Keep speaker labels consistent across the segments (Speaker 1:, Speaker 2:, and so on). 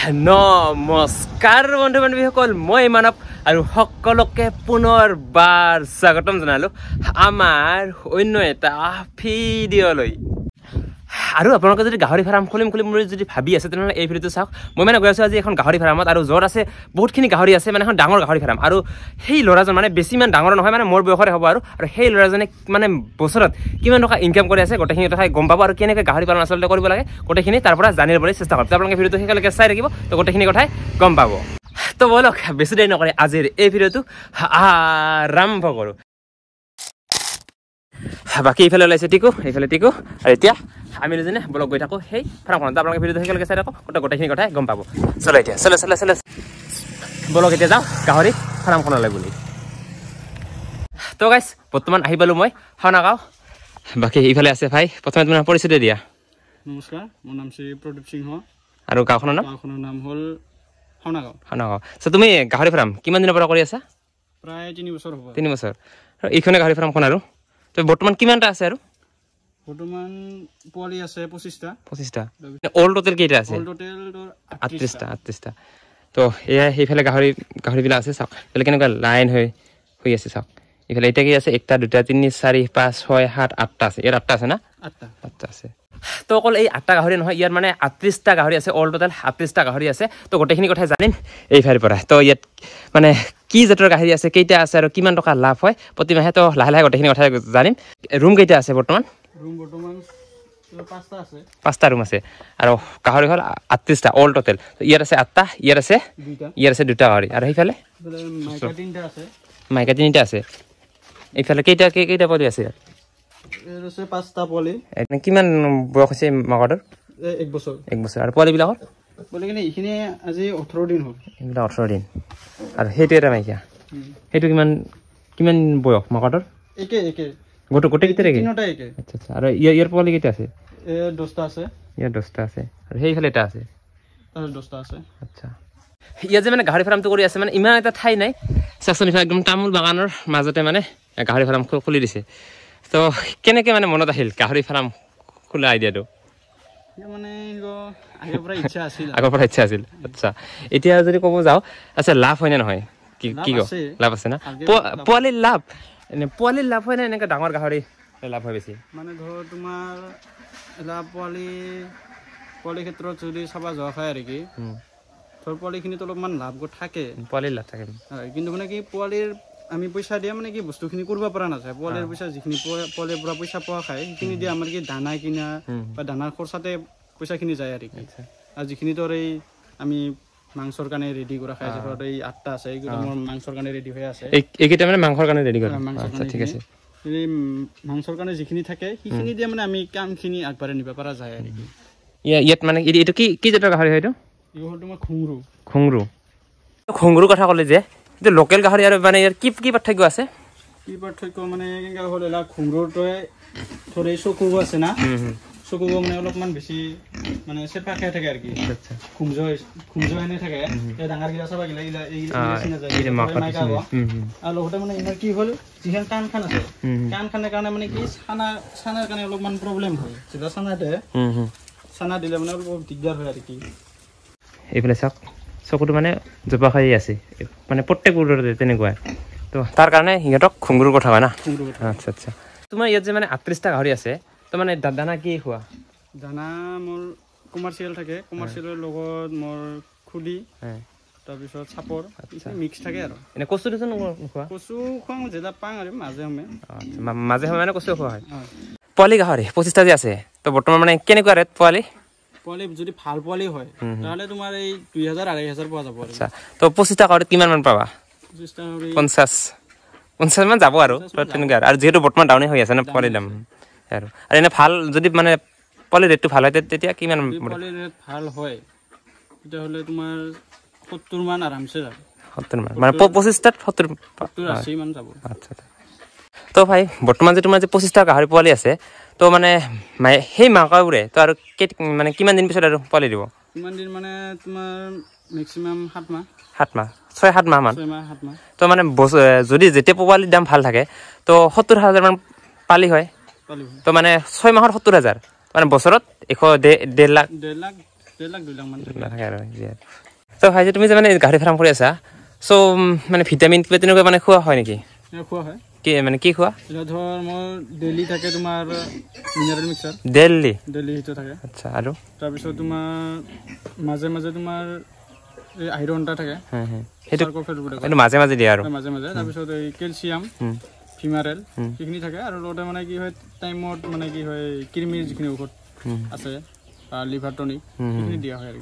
Speaker 1: নমস্কাৰ বন্ধু বান্ধৱীসকল মই মানৱ আৰু সকলোকে পুনৰবাৰ স্বাগতম জনালোঁ আমাৰ অন্য এটা ভিডিঅ'লৈ আৰু আপোনালোকে যদি গাহৰি ফাৰ্ম খুলিম বুলি যদি ভাবি আছে তেনেহ'লে এই ভিডিঅ'টো চাওক মই মানে গৈ আছোঁ আজি এখন গাহৰি ফাৰ্মত আৰু য'ত আছে বহুতখিনি গাহৰি আছে মানে এখন ডাঙৰ গাহৰি ফাৰ্ম আৰু সেই ল'ৰাজন মানে বেছি ইমান ডাঙৰ নহয় মানে মোৰ বয়সৰে হ'ব আৰু সেই ল'ৰাজনে মানে বছৰত কিমান টকা ইনকাম কৰি আছে গোটেইখিনি কথা গম পাব আৰু কেনেকৈ গাহৰি পালন আচলতে কৰিব লাগে গোটেইখিনি তাৰ পৰা জানিবলৈ চেষ্টা কৰিব আপোনালোকে ভিডিঅ'টো শেষলৈকে চাই থাকিব তো গোটেইখিনি কথাই গম পাব তো বলক বেছি দেৰি নকৰে আজিৰ এই ভিডিঅ'টো আৰম্ভ কৰোঁ বাকী এইফালে ওলাইছে টিকু এইফালে টিকু আৰু এতিয়া আমি দুজনে বলক গৈ থাকোঁ সেই ফাৰ্মখনত আপোনালোকে ভিডিঅ'টো শেষলৈকে চাই থাকক গোটেইখিনি কথাই গম পাব চলো এতিয়া চলে বলক এতিয়া যাওঁ গাহৰি ফাৰ্মখনলৈ বুলি তো গাইছ বৰ্তমান আহি পালোঁ মই হাওনা বাকী এইফালে আছে ভাই প্ৰথমে তোমাৰ পৰিচয় দিয়া
Speaker 2: নমস্কাৰ মোৰ নাম শ্ৰী প্ৰদীপ সিংহ
Speaker 1: আৰু গাঁওখনৰ নাম
Speaker 2: হ'ল হাওনা
Speaker 1: তুমি গাহৰি ফাৰ্ম কিমান দিনৰ পৰা কৰি আছা
Speaker 2: প্ৰায় 3 বছৰ হ'ব
Speaker 1: 3 বছৰ আৰু এইখনে গাহৰি ফাৰ্মখন আৰু তো বৰ্তমান কিমানটা আছে আৰু
Speaker 2: বৰ্তমান পোৱালি আছে 25টা
Speaker 1: অল টোটেল কেইটা আছে
Speaker 2: অল টোটেল
Speaker 1: 38টা তো এয়া সেইফালে গাহৰিবিলাক আছে চাওক এইফালে কেনেকুৱা লাইন হৈ আছে চাওক এইফালে এতিয়া কি আছে 1 2 3 4 5 6 7 8টা আছে ইয়াত 8টা আছে না 8টা আছে তো অকল এই 8টা গাহৰি নহয় ইয়াত মানে 38টা গাহৰি আছে অল টোটেল 38টা গাহৰি আছে তো গোটেইখিনি কথা জানিম এইফালৰ পৰা তো ইয়াত মানে কি জাতৰ গাহৰি আছে কেইটা আছে আৰু কিমান টকা লাভ হয় প্ৰতিমাহে তো লাহে গোটেইখিনি কথা জানিম ৰুম কেইটা আছে বৰ্তমান 5টা ৰুম আছে আৰু গাহৰি হ'ল 38টা অল টোটেল ইয়াত আছে 8টা ইয়াত আছে 2টা গাহৰি আৰু সেইফালে মাইকা 3টা আছে এইফালে কেইটা পোৱালি আছে ইয়াত
Speaker 2: আছে 5টা পোৱালি
Speaker 1: কিমান বয়স হৈছে মাকৰৰ
Speaker 2: 1 বছৰ
Speaker 1: আৰু পোৱালিবিলাকৰ
Speaker 2: পোৱালিখিনি এইখিনি আজি 18 দিন হ'ল
Speaker 1: এইবিলাক 18 দিন আৰু সেইটো এটা মাইকা সেইটো কিমান বয়স মাকৰৰ
Speaker 2: একে
Speaker 1: গোটেইকেইটা
Speaker 2: তিনিটা একে
Speaker 1: আচ্ছা আৰু ইয়াৰ পোৱালি কেইটা আছে
Speaker 2: 10টা আছে
Speaker 1: ইয়াৰ 10টা আছে আৰু সেইফালে এটা আছে
Speaker 2: তাৰ 10টা আছে
Speaker 1: আচ্ছা ইয়াত যে মানে গাহৰি ফাৰ্মটো কৰি আছে মানে ইমান এটা ঠাই নাই চাকচোন একদম তামোল বাগানৰ মাজতে মানে গাহৰি ফাৰ্ম খুলি দিছে তো কেনেকৈ মানে মনত আহিল গাহৰি ফাৰ্ম খোলা আইডিয়াটো
Speaker 2: মানে আগৰ পৰা ইচ্ছা আছিল
Speaker 1: আচ্ছা এতিয়া যদি ক'ব যাওঁ আচ্ছা লাভ হয় নে নহয় কি লাভ আছে না পোৱালিৰ লাভ হয় নে এনেকৈ ডাঙৰ গাহৰি লাভ হয় বেছি
Speaker 2: মানে ধৰ তোমাৰ এটা পোৱালি ক্ষেত্ৰত যদি চাব যোৱা খায় আৰু কি ধৰ পোৱালিখিনিত অলপমান লাভ থাকে
Speaker 1: পোৱালিৰ লাভ থাকে
Speaker 2: হয় কিন্তু মানে কি পোৱালিৰ আমি পইচা দিয়া মানে কি বস্তুখিনি কৰিব পৰা নাযায় পোৱালিৰ পইচা যিখিনি পোৱালিৰ পৰা পইচা পোৱা খায় সেইখিনি দিয়ে আমাৰ কি দানা কিনা বা দানাৰ খৰচাতে পইচাখিনি যায় আৰু কি আৰু যিখিনি ধৰ এই আমি মাংসৰ কাৰণে ৰেডি কৰা খাই আছে ধৰ এই 8টা আছে এইকেইটা মোৰ মাংসৰ কাৰণে ৰেডি হৈ আছে
Speaker 1: এইকেইটা মানে মাংসৰ কাৰণে ৰেডি কৰা আচ্ছা ঠিক আছে
Speaker 2: এই মাংসৰ কাৰণে যিখিনি থাকে সেইখিনি দিয়ে মানে আমি কামখিনি আগবাঢ়াই নিব পৰা যায় আৰু কি
Speaker 1: ইয়াত মানে এইটো কি জাতৰ গাহৰি হয় এইটো
Speaker 2: হ'ল তোমাৰ
Speaker 1: খুংৰু কথা ক'লে যে এইটো লোকেল গাহৰি আৰু মানে ইয়াৰ কি পাৰ্থক্য আছে
Speaker 2: মানে কেনেকৈ হ'ল এলা খুংৰুটোৱে থোৰে চকু আছে না চকু মানে অলপমান বেছি মানে চেপা খাই থাকে আৰু কি খুমজ এনে থাকে ডাঙৰ গিলা চাবা গিলা আৰু লগতে মানে ইমান কি হ'ল যিখন কাণখান আছে কাণখানৰ কাৰণে মানে কি চানাৰ কাৰণে অলপমান প্ৰব্লেম হয় যেতিয়া চানা দিলে মানে অলপ দিগদাৰ হয় আৰু কি
Speaker 1: এইফালে চাওক চকুটো মানে জোপা খাই আছে মানে প্ৰত্যেক উৰতে তেনেকুৱা তো তাৰ কাৰণে সিহঁতক খুংগুৰুৰ কথা হয় না আচ্ছা তোমাৰ ইয়াত যে মানে 38টা গাহৰি আছে তো মানে দানা কি খোৱা
Speaker 2: দানা মোৰ কমাৰ্চিয়েল থাকে কমাৰ্চিয়েলৰ লগত মোৰ খুলি তাৰপিছত চাপৰ মিক্স থাকে আৰু
Speaker 1: এনে কচু নোখোৱা
Speaker 2: কচু খুৱাওঁ যেতিয়া পাওঁ আৰু মাজে সময়ে
Speaker 1: মানে কচু খোৱা হয় পোৱালি গাহৰি 25টা যে আছে তো বৰ্তমান মানে কেনেকুৱা ৰেট পোৱালি
Speaker 2: যদি ভাল পোৱালি হয় তাহলে তোমাৰ এই 2000 2500 পোৱা যাব
Speaker 1: আচ্ছা তো 25টা গাহৰিত কিমান মান পাবা 50 মান যাব আৰু তেনেকুৱা আৰু যেহেতু বৰ্তমান ডাউনে হৈ আছে না পোৱালিৰ দাম আৰু এনে ভাল যদি মানে পোৱালি ৰেটটো ভাল হয় তেতিয়া কিমান
Speaker 2: পোৱালি ৰেট ভাল হয় তেতিয়াহ'লে তোমাৰ 70 মান আৰামছে যাব
Speaker 1: 70 মান মানে 25টাত 70
Speaker 2: 80 মান যাব
Speaker 1: আচ্ছা তো ভাই বৰ্তমান যে তোমাৰ যে 25টা গাহৰি পোৱালি আছে তো মানে সেই মাকাবোৰে তো আৰু মানে কিমান দিন পিছত আৰু পোৱালি দিব
Speaker 2: কিমান দিন মানে তোমাৰ মেক্সিমাম 7 মাহ
Speaker 1: 6-7 মাহ মান তো মানে যদি যেতিয়া পোৱালিৰ দাম ভাল থাকে তো 70,000 মান পালি হয় তো মানে 6 মাহৰ 70,000 মানে বছৰত 1.5 লাখ
Speaker 2: 1.5 লাখ 2 লাখ মান
Speaker 1: নাথাকে আৰু তো ভাই যে তুমি যে মানে গাহৰি ফাৰ্ম কৰি আছা চ' মানে ভিটামিন কিবা তেনেকুৱা মানে খোৱা হয় নেকি
Speaker 2: খোৱা হয়
Speaker 1: কি মানে কি খোৱা
Speaker 2: এটা ধৰ মোৰ ডেইলি থাকে তোমাৰ মিনাৰেল মিক্সাৰ
Speaker 1: ডেইলি
Speaker 2: সেইটো থাকে
Speaker 1: আচ্ছা আৰু
Speaker 2: তাৰপিছত তোমাৰ মাজে মাজে তোমাৰ এই আইৰণ এটা থাকে
Speaker 1: সেইটো মাজে মাজে দিয়ে আৰু
Speaker 2: মাজে মাজে তাৰপিছত এই কেলছিয়াম ফিমাৰেল সেইখিনি থাকে আৰু লগতে মানে কি হয় টাইমত মানে কি হয় কৃমিৰ যিখিনি ঔষধ আছে লিভাৰ টনিক সেইখিনি দিয়া হয় আৰু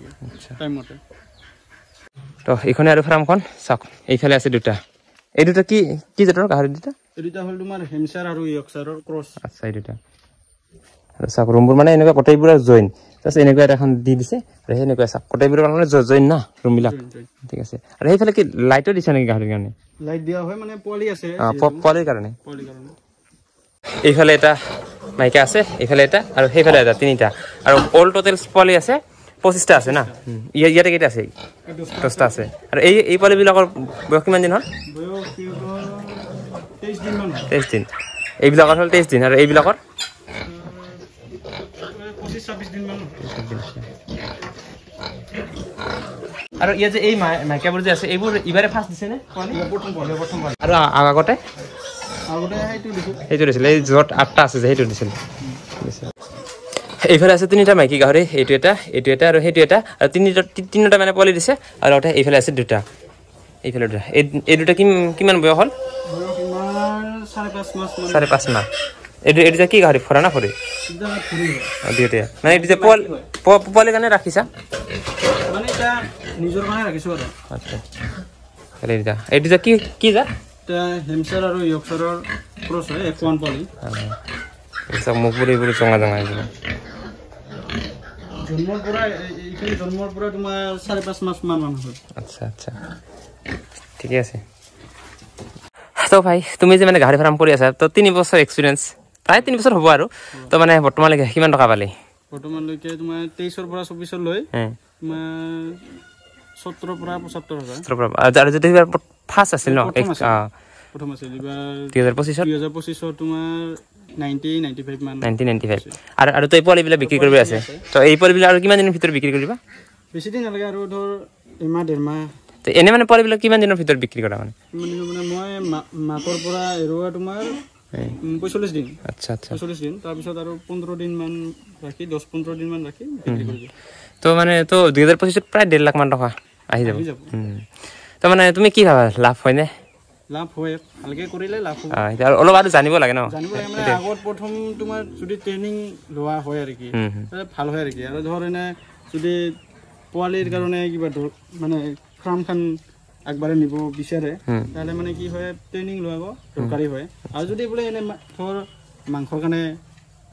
Speaker 2: টাইমতে
Speaker 1: তো এইখনে আৰু ফাৰ্মখন চাওক এইফালে আছে দুটা এই দুটা কি কি জাতৰ গাহৰি দুটা
Speaker 2: এই দুটা হ'ল তোমাৰ হেমচাৰ আৰু ইয়ৰ্কশ্বাৰৰ ক্ৰছ
Speaker 1: আচ্ছা এই দুটা আৰু চাওক ৰুমবোৰ মানে এনেকুৱা গোটেইবোৰ জইন তাৰপিছত এনেকুৱা এখন দি দিছে আৰু সেনেকুৱা চাওক গোটেইবোৰ মানে জইন না ৰুমবিলাক ঠিক আছে আৰু সেইফালে কি লাইটো দিছে নেকি গাহৰিৰ কাৰণে
Speaker 2: লাইট দিয়া হয় মানে পোৱালি আছে
Speaker 1: পোৱালিৰ কাৰণে এইফালে এটা মাইকা আছে এইফালে এটা আৰু সেইফালে এটা তিনিটা আৰু অল টোটেল পোৱালি আছে 25টা আছে না ইয়াতে কেইটা আছে 10টা আছে আৰু এই পোৱালিবিলাকৰ বয়স কিমান দিন হ'ল 23 দিন এইবিলাকৰ হ'ল 23 দিন আৰু এইবিলাকৰ
Speaker 2: 25-26 দিন মান
Speaker 1: আৰু ইয়া যে এই মাইকাবোৰ যে আছে এইবোৰ ইবাৰে ফাৰ্ষ্ট দিছে নে প্ৰথম আৰু আগতে সেইটো দিছিল এই য'ত 8টা আছে যে সেইটো দিছিল এইফালে আছে 3টা মাইকী গাহৰি এইটো এটা আৰু সেইটো এটা আৰু তিনিটা মানে পোৱালি দিছে আৰু লগতে এইফালে আছে দুটা এইফালে দুটা এই দুটা কিমান বয়স হ'ল 5.5 মাহ এইটো কি গাহৰি ফৰা না ফৰি দুয়োটা মানে এইটো যে পোৱালি কাৰণে ৰাখিছা
Speaker 2: মানে এটা নিজৰ কাৰণে ৰাখিছো আৰু
Speaker 1: আচ্ছা এইটো যে কি যা
Speaker 2: এটা হেমচাৰ আৰু ইয়ৰ্কশ্বাৰৰ ক্ৰছ হয় F1 পোৱালি
Speaker 1: সব মুখবোৰ এইবোৰ জঙা এইবোৰ
Speaker 2: জন্মৰ পৰা তোমাৰ 5.5 মাহ মান হ'ল
Speaker 1: আচ্ছা আচ্ছা ঠিকে আছে তো ভাই তুমি যে মানে গাহৰি ফাৰ্ম কৰি আছা তো 3 বছৰ এক্সপিৰিয়েঞ্চ প্ৰায় 3 বছৰ হ'ব আৰু তো মানে বৰ্তমানলৈকে কিমান টকা পালি
Speaker 2: বৰ্তমানলৈকে তোমাৰ 23 পৰা 24 লৈ তোমাৰ 17 পৰা 75,000
Speaker 1: আৰু যদি ফাৰ্ষ্ট আছিল ন
Speaker 2: প্ৰথম আছিল এবাৰ
Speaker 1: 2025
Speaker 2: তোমাৰ 90-95 মান
Speaker 1: 90-95 আৰু তো এই পোৱালিবিলাক বিক্ৰী কৰিব আছে তো এই পোৱালিবিলাক আৰু কিমান দিনৰ ভিতৰত বিক্ৰী কৰিবা
Speaker 2: বেছি দিন নালাগে আৰু ধৰ এমাহ ডেৰ মাহ
Speaker 1: তো এনে মানে পোৱালিবিলাক কিমান দিনৰ ভিতৰত বিক্ৰী কৰা মানে
Speaker 2: মই মাকৰ পৰা এৰুৱা তোমাৰ 45 দিন
Speaker 1: আচ্ছা আচ্ছা
Speaker 2: 45 দিন তাৰপিছত আৰু 15 দিন মান ৰাখি 10-15 দিন মান ৰাখি বিক্ৰী কৰি দিওঁ
Speaker 1: তো মানে তো 2025 প্ৰায় 1.5 লাখ মান টকা আহি যাব তো মানে তুমি কি ভাবা লাভ হয়নে
Speaker 2: লাভ হয় ভালকে কৰিলে লাভ হ'ব
Speaker 1: আৰু অলপ আৰু জানিব লাগে ন
Speaker 2: জানিব লাগে মানে আগত প্ৰথম তোমাৰ যদি ট্ৰেইনিং লোৱা হয় আৰু কি ভাল হয় আৰু কি আৰু ধৰ এনে যদি পোৱালিৰ কাৰণে কিবা মানে ফাৰ্মখন আগবাঢ়ি নিব বিচাৰে তাহলে মানে কি হয় ট্ৰেইনিং লোৱাব দৰকাৰী হয় আৰু যদি বোলে এনে ধৰ মাংসৰ কাৰণে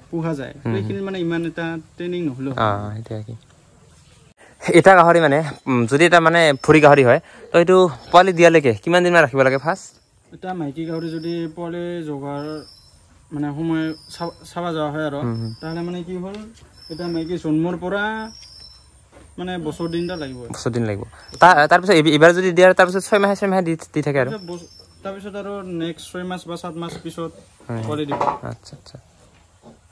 Speaker 2: পোহা যায় সেইখিনি মানে ইমান এটা ট্ৰেইনিং নহ'লেও এটা গাহৰি মানে যদি এটা মানে ফুৰি গাহৰি হয় তো এইটো পোৱালি দিয়ালৈকে কিমান দিন মান ৰাখিব লাগে ফাৰ্ষ্ট এটা মাইকী গাহৰি যদি পোৱালি জগাৰ মানে সময় চাবা যোৱা হয় আৰু তাহলে মানে কি হ'ল এটা মাইকী জন্মৰ পৰা মানে বছৰ দিন লাগিব তাৰপিছত এইবাৰ যদি দিয়ে তাৰপিছত 6 মাহে দি থাকে আৰু তাৰপিছত আৰু নেক্সট 6 মাহ বা 7 মাহ পিছত পোৱালি দিব আচ্ছা আচ্ছা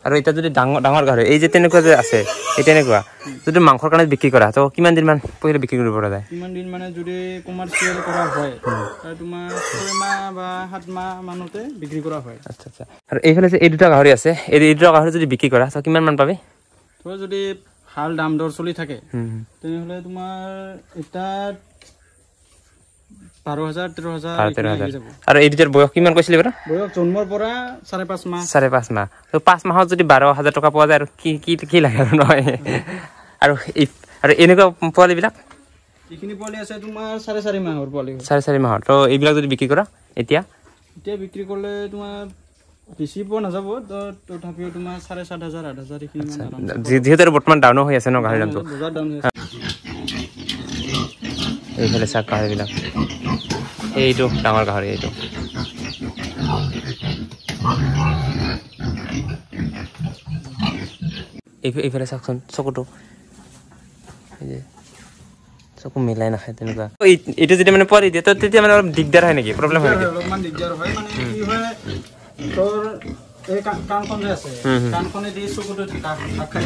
Speaker 2: আৰু এটা যদি ডাঙৰ গাহৰি এই যে তেনেকুৱা যে আছে এই তেনেকুৱা যদি মাংসৰ কাৰণে বিক্ৰী কৰা তো কিমান দিন মান পहिले বিক্ৰী কৰিব পৰা যায় কিমান দিন মানে যদি কমাৰ্চিয়েল কৰা হয় তাৰ তোমাৰ 6 মাহ বা 7 মাহ মানতে বিক্ৰী কৰা হয় আচ্ছা আচ্ছা আৰু এইফালে যে এই দুটা গাহৰি আছে এই দুটা গাহৰি যদি বিক্ৰী কৰা তো কিমান মান পাবি তো যদি ভাল দাম দৰ চলি থাকে তেনেহলে তোমাৰ এটা 12,000-13,000 আৰু এই দুটাৰ বয়স কিমান কৈছিলি বাৰু বয়স জন্মৰ পৰা 5.5 মাহ তো 5 মাহত যদি 12,000 টকা পোৱা যায় আৰু কি লাগে আৰু নহয় আৰু এনেকুৱা পোৱালিবিলাক এইখিনি পোৱালি আছে তোমাৰ 4.5 মাহৰ পোৱালি 4.5 মাহৰ তো এইবিলাক যদি বিক্ৰী কৰা এতিয়া বিক্ৰী কৰিলে তোমাৰ বেছি পোৱা নাযাব তো তথাপিও তোমাৰ 7,500-8,000 এইখিনি যিহেতু বৰ্তমান ডাউন হৈ আছে ন গাহৰি দামটো এইফালে চাক গাহৰিবিলাক এইটো ডাঙৰ গাহৰি এইটো এইফালে চাওকচোন চকুটো চকু মিলাই নাখায় তেনেকুৱা এইটো যেতিয়া মানে পোৱালি দিয়ে তো তেতিয়া মানে অলপ দিগদাৰ হয় নেকি প্ৰব্লেম হয় নেকি অলপমান দিগদাৰ হয় মানে কি হয় তোৰ এই কাণখন যে আছে কাণখনে দি চকুটো ঢাক খাই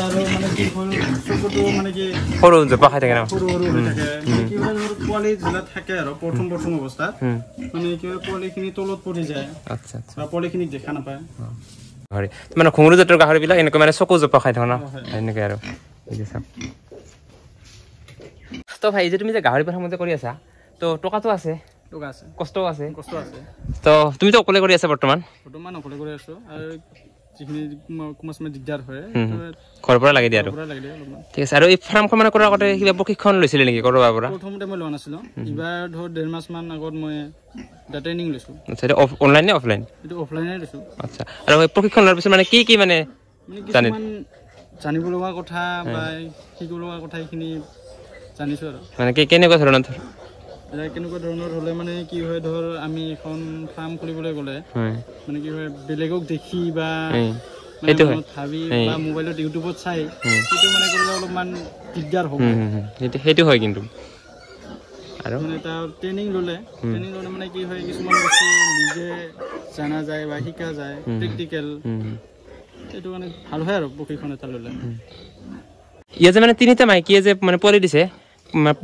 Speaker 2: আৰু মানে কি হ'ল চকুটো মানে কি
Speaker 1: সৰু জপা খাই থাকে না
Speaker 2: সৰু সৰু হৈ থাকে কি হয় ধৰ পোৱালি যেলা থাকে আৰু প্ৰথম অৱস্থাত মানে কি হয় পোৱালিখিনি তলত পৰি যায় আচ্ছা আচ্ছা বা পোৱালিখিনি দেখা নাপায়
Speaker 1: গাহৰি মানে খুঙুৰু জাতৰ গাহৰিবিলাক এনেকৈ মানে চকু জপা খাই থাকে না এনেকৈ আৰু বুজিছা তো ভাই যে তুমি যে গাহৰি ফাৰ্ম যে কৰি আছা তো টকাটো আছে কষ্ট আছে তো তুমি তো অকলে কৰি আছা বৰ্তমান
Speaker 2: অকলে কৰি আছো আৰু যিখিনি কুমাসমে দিগদাৰ হয়
Speaker 1: ঘৰৰ পৰা লাগি দিয়ে আৰু ঠিক আছে আৰু এই ফাৰ্মখন মানে কৰাৰ আগতে কিবা প্ৰশিক্ষণ লৈছিলে নেকি কৰবাৰ পৰা
Speaker 2: প্ৰথমতে মই লোৱা নাছিলো এইবাৰ ধৰ 1.5 মাস মান আগত মই ডাটা ট্ৰেইনিং লৈছো
Speaker 1: আচ্ছা এটা অনলাইন নে অফলাইন
Speaker 2: এটা অফলাইনে লৈছো
Speaker 1: আচ্ছা আৰু এই প্ৰশিক্ষণ লোৱাৰ পিছত মানে কি মানে
Speaker 2: জানিব লগা কথা বা শিকিব লগা কথা এইখিনি জানিছো আৰু
Speaker 1: মানে কেনেকুৱা ধৰণৰ
Speaker 2: কেনেকুৱা ধৰণৰ হ'লে মানে কি হয় ধৰ আমি এখন ফাৰ্ম খুলিবলৈ গ'লে মানে কি হয় বেলেগক দেখি বা ভাবি বা মোবাইলত ইউটিউবত চাই সেইটো মানে কৰিলে অলপমান দিগদাৰ হ'ব
Speaker 1: সেইটো হয় কিন্তু আৰু
Speaker 2: মানে এটা ট্ৰেইনিং ল'লে মানে কি হয় কিছুমান বস্তু নিজে জানা যায় বা শিকা যায় প্ৰেক্টিকেল সেইটো মানে ভাল হয় আৰু প্ৰশিক্ষণ এটা ল'লে
Speaker 1: ইয়া যে মানে 3টা মাইকীয়ে যে মানে পোৱালি দিছে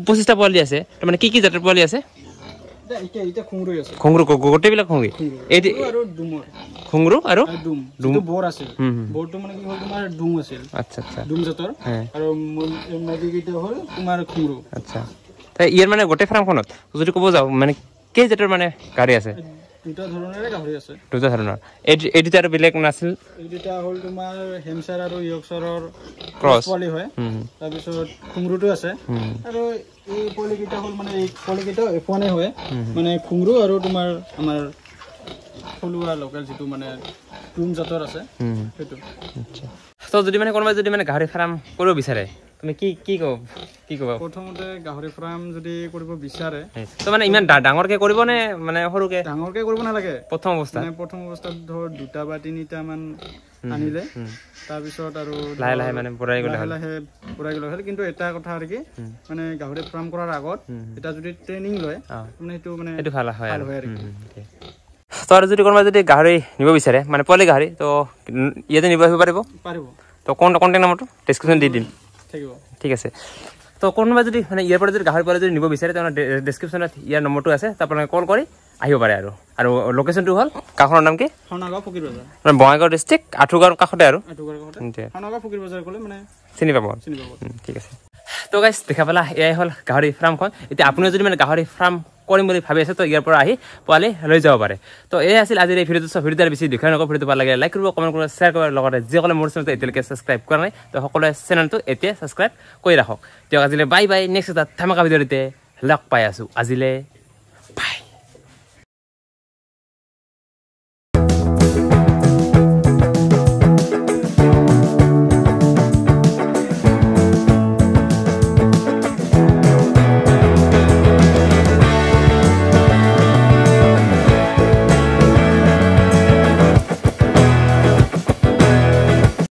Speaker 1: 25টা পোৱালি আছে মানে কি জাতৰ পোৱালি আছে
Speaker 2: এটা খুঙৰু আছে
Speaker 1: খুঙৰু গোটেইবিলাক খুঙি এই
Speaker 2: আৰু ডুমৰ
Speaker 1: খুঙৰু আৰু
Speaker 2: ডুম বৰ আছে বৰটো মানে কি হ'ল তোমাৰ ডুম আছিল
Speaker 1: আচ্ছা আচ্ছা
Speaker 2: ডুম জাতৰ আৰু মাইকী কেইটা হ'ল তোমাৰ খুঙৰু
Speaker 1: আচ্ছা তাই ইয়াৰ মানে গোটেই ফাৰ্মখনত যদি ক'ব যাওঁ মানে কেই জাতৰ মানে গাড়ী আছে
Speaker 2: দুটা ধৰণৰে গাহৰি আছে
Speaker 1: দুটা ধৰণৰ এই দুটা আৰু বেলেগ নাছিল
Speaker 2: এই দুটা হ'ল তোমাৰ হেমচাৰ আৰু ইয়ৰ্কশ্বাৰৰ ক্ৰছ পোৱালি হয় তাৰ পিছত খুঙৰুটো আছে আৰু এই পোৱালি কেইটা হ'ল মানে এই পোৱালি কেইটা F1 হয় মানে খুঙৰু আৰু তোমাৰ আমাৰ থলুৱা লোকেল যিটো মানে টুম জাতৰ আছে সেইটো
Speaker 1: আচ্ছা তো যদি মানে কোনোবাই যদি মানে গাহৰি ফাৰ্ম কৰিব বিচাৰে তুমি কি ক'বা
Speaker 2: প্ৰথমতে গাহৰি ফাৰ্ম যদি কৰিব বিচাৰে
Speaker 1: তো মানে ইমান ডাঙৰকে কৰিব নে মানে সৰুকে
Speaker 2: ডাঙৰকে কৰিব নালাগে
Speaker 1: প্ৰথম অৱস্থাত
Speaker 2: ধৰ 2টা বা 3টা মান আনিলে তাৰ পিছত আৰু
Speaker 1: লাহে মানে বঢ়াই গ'লে
Speaker 2: হ'ল কিন্তু এটা কথা আৰু কি মানে গাহৰি ফাৰ্ম কৰাৰ আগত এটা যদি ট্ৰেইনিং লয় মানে সেইটো ভাল হয় আৰু
Speaker 1: তো আৰু যদি কোনোবাই যদি গাহৰি নিব বিচাৰে মানে পোৱালি গাহৰি তো ইয়াতে নিব আহিব পাৰিব তো কণ্টেক্ট নম্বৰটো ডেছক্ৰিপশ্যন দি দিম ঠিক আছে তো কোনোবাই যদি মানে ইয়াৰ পৰা যদি গাহৰি পোৱালি যদি নিব বিচাৰে তেনেহ'লে ডেছক্ৰিপশ্যনত ইয়াৰ নম্বৰটো আছে তো আপোনালোকে কল কৰি আহিব পাৰে আৰু লোকেশ্যনটো হ'ল গাঁওখনৰ নাম কি
Speaker 2: সোণাগাঁও ফকীৰ বজাৰ
Speaker 1: মানে বঙাইগাঁও ডিষ্ট্ৰিক্ট আঁঠুগাঁৱৰ কাষতে আৰু
Speaker 2: সোণাগাঁও ফকীৰ বজাৰ ক'লে মানে
Speaker 1: চিনি পাব ঠিক আছে তো গাইজ দেখা পালা এয়াই হ'ল গাহৰি ফাৰ্মখন এতিয়া আপুনিও যদি মানে গাহৰি ফাৰ্ম কৰিম বুলি ভাবি আছে তো ইয়াৰ পৰা আহি পোৱালি লৈ যাব পাৰে তো এই আছিল আজিৰ এই ভিডিঅ'টো ভিডিঅ'টো বেছি দেখুৱাই নকওঁ ভিডিঅ'টো ভাল লাগে লাইক কৰিব কমেণ্ট কৰিব শ্বেয়াৰ কৰিব লগতে যিসকলে মোৰ চেনেলটো এতিয়ালৈকে ছাবস্ক্ৰাইব কৰা নাই তো সকলোৱে চেনেলটো এতিয়া ছাবস্ক্ৰাইব কৰি ৰাখক দিয়ক আজিলৈ বাই নেক্সট এটা ধামাকা ভিডিঅ'তে লগ পাই আছোঁ আজিলৈ